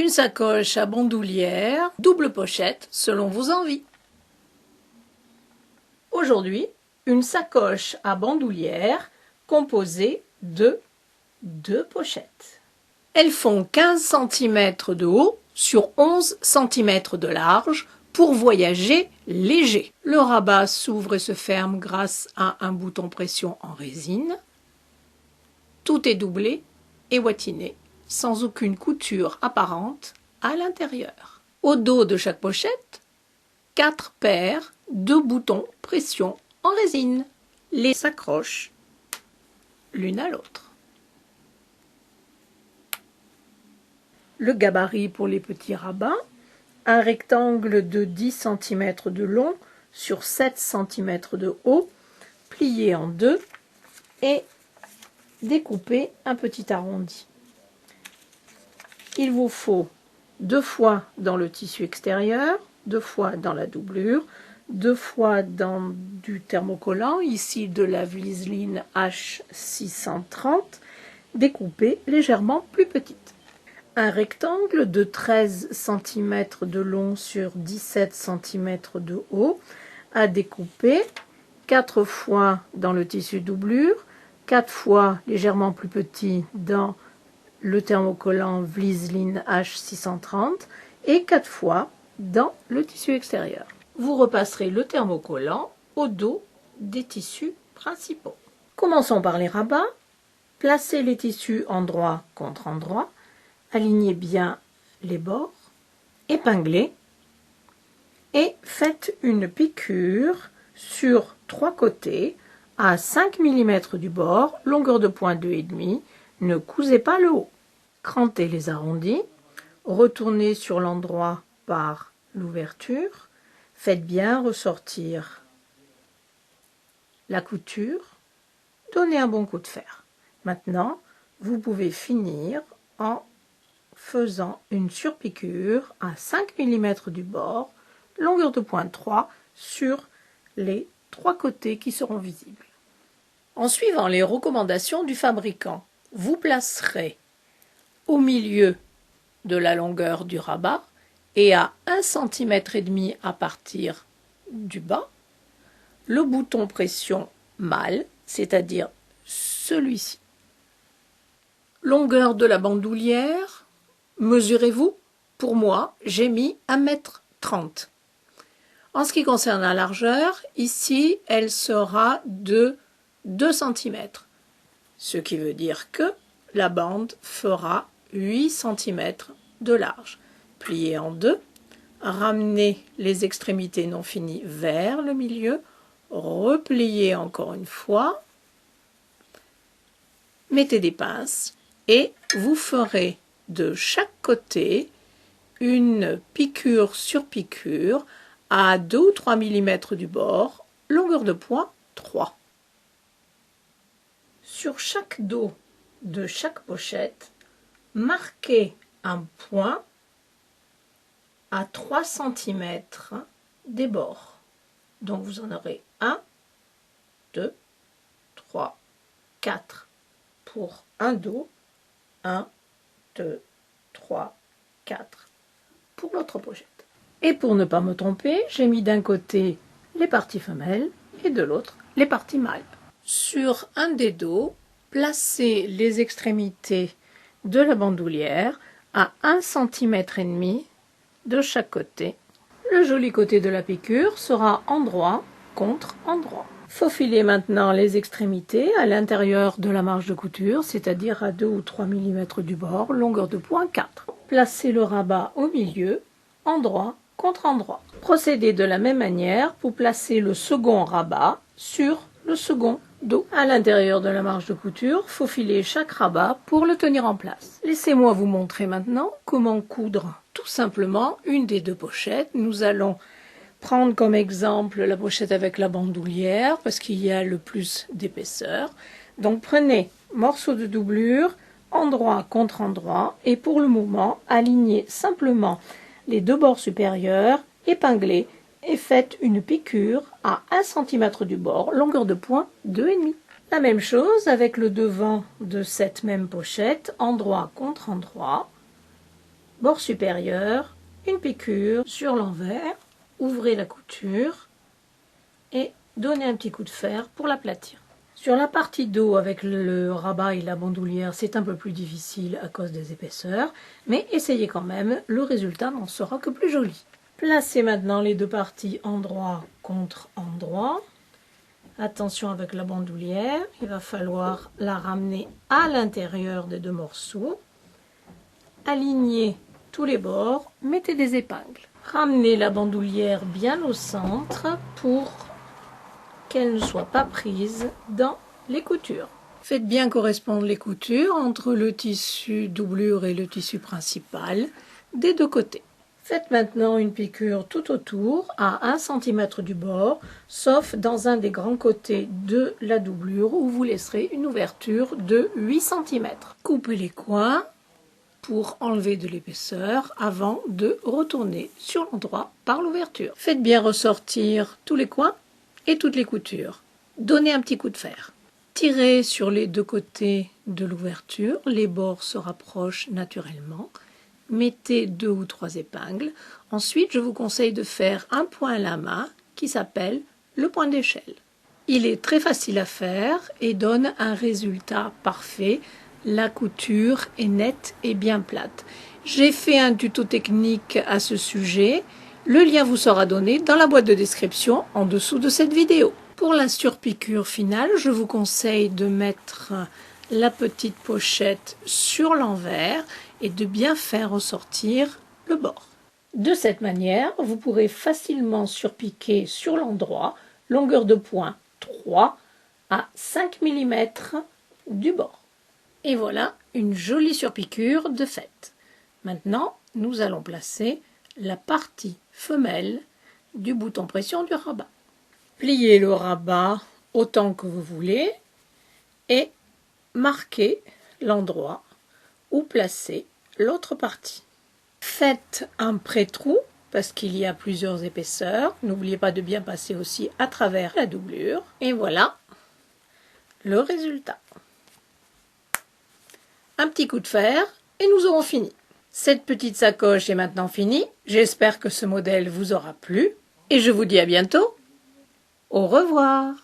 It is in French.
une sacoche à bandoulière, double pochette selon vos envies. Aujourd'hui, une sacoche à bandoulière composée de 2 pochettes. Elles font 15 cm de haut sur 11 cm de large pour voyager léger. Le rabat s'ouvre et se ferme grâce à un bouton pression en résine. Tout est doublé et boîtiné, sans aucune couture apparente à l'intérieur. Au dos de chaque pochette, 4 paires de boutons pression en résine. Les s'accrochent l'une à l'autre. Le gabarit pour les petits rabats, un rectangle de 10 cm de long sur 7 cm de haut, plié en deux et découpé un petit arrondi. Il vous faut 2 fois dans le tissu extérieur, 2 fois dans la doublure, 2 fois dans du thermocollant, ici de la Vliseline H630, découpée légèrement plus petite. Un rectangle de 13 cm de long sur 17 cm de haut à découper 4 fois dans le tissu doublure, 4 fois légèrement plus petit dans le thermocollant Vliseline H630 et 4 fois dans le tissu extérieur. Vous repasserez le thermocollant au dos des tissus principaux. Commençons par les rabats. Placez les tissus endroit contre endroit. Alignez bien les bords, épinglez et faites une piqûre sur 3 côtés à 5 mm du bord, longueur de point 2,5. Ne cousez pas le haut. Crantez les arrondis, retournez sur l'endroit par l'ouverture, faites bien ressortir la couture, donnez un bon coup de fer. Maintenant, vous pouvez finir en faisant une surpiqûre à 5 mm du bord, longueur de point 3 sur les 3 côtés qui seront visibles. En suivant les recommandations du fabricant, vous placerez au milieu de la longueur du rabat et à 1,5 cm à partir du bas, le bouton pression mâle, c'est-à-dire celui-ci. Longueur de la bandoulière, mesurez-vous. Pour moi, j'ai mis 1,30 m. En ce qui concerne la largeur, ici, elle sera de 2 cm, ce qui veut dire que la bande fera 8 cm de large. Pliez en deux, ramenez les extrémités non finies vers le milieu, repliez encore une fois, mettez des pinces et vous ferez de chaque côté une piqûre sur piqûre à 2 ou 3 mm du bord, longueur de point 3. Sur chaque dos de chaque pochette, marquez un point à 3 cm des bords. Donc vous en aurez 1, 2, 3, 4 pour un dos, 1, 2, 3, 4 pour l'autre pochette. Et pour ne pas me tromper, j'ai mis d'un côté les parties femelles et de l'autre les parties mâles. Sur un des dos, placez les extrémités de la bandoulière à 1,5 cm de chaque côté. Le joli côté de la piqûre sera endroit contre endroit. Faufilez maintenant les extrémités à l'intérieur de la marge de couture, c'est-à-dire à 2 ou 3 mm du bord, longueur de point 4. Placez le rabat au milieu, endroit contre endroit. Procédez de la même manière pour placer le second rabat sur le second dos. À l'intérieur de la marge de couture, faufilez chaque rabat pour le tenir en place. Laissez-moi vous montrer maintenant comment coudre. Tout simplement, une des deux pochettes, nous allons prendre comme exemple la pochette avec la bandoulière parce qu'il y a le plus d'épaisseur. Donc prenez morceau de doublure, endroit contre endroit et pour le moment, alignez simplement les deux bords supérieurs, épinglez et faites une piqûre à 1 cm du bord, longueur de point 2,5. La même chose avec le devant de cette même pochette, endroit contre endroit. Bord supérieur, une piqûre sur l'envers, ouvrez la couture et donnez un petit coup de fer pour l'aplatir. Sur la partie dos avec le rabat et la bandoulière, c'est un peu plus difficile à cause des épaisseurs, mais essayez quand même, le résultat n'en sera que plus joli. Placez maintenant les deux parties endroit contre endroit. Attention avec la bandoulière, il va falloir la ramener à l'intérieur des deux morceaux. Alignez tous les bords, mettez des épingles. Ramenez la bandoulière bien au centre pour qu'elle ne soit pas prise dans les coutures. Faites bien correspondre les coutures entre le tissu doublure et le tissu principal des deux côtés. Faites maintenant une piqûre tout autour à 1 cm du bord, sauf dans un des grands côtés de la doublure où vous laisserez une ouverture de 8 cm. Coupez les coins pour enlever de l'épaisseur avant de retourner sur l'endroit par l'ouverture. Faites bien ressortir tous les coins et toutes les coutures. Donnez un petit coup de fer. Tirez sur les deux côtés de l'ouverture, les bords se rapprochent naturellement. Mettez 2 ou 3 épingles. Ensuite, je vous conseille de faire un point à la main qui s'appelle le point d'échelle. Il est très facile à faire et donne un résultat parfait. La couture est nette et bien plate. J'ai fait un tuto technique à ce sujet. Le lien vous sera donné dans la boîte de description en dessous de cette vidéo. Pour la surpiqûre finale, je vous conseille de mettre la petite pochette sur l'envers et de bien faire ressortir le bord. De cette manière, vous pourrez facilement surpiquer sur l'endroit, longueur de point 3 à 5 mm du bord. Et voilà une jolie surpiqûre de fait. Maintenant, nous allons placer la partie femelle du bouton pression du rabat. Pliez le rabat autant que vous voulez et marquez l'endroit où placer l'autre partie. Faites un pré-trou parce qu'il y a plusieurs épaisseurs. N'oubliez pas de bien passer aussi à travers la doublure. Et voilà le résultat. Un petit coup de fer et nous aurons fini. Cette petite sacoche est maintenant finie. J'espère que ce modèle vous aura plu et je vous dis à bientôt. Au revoir.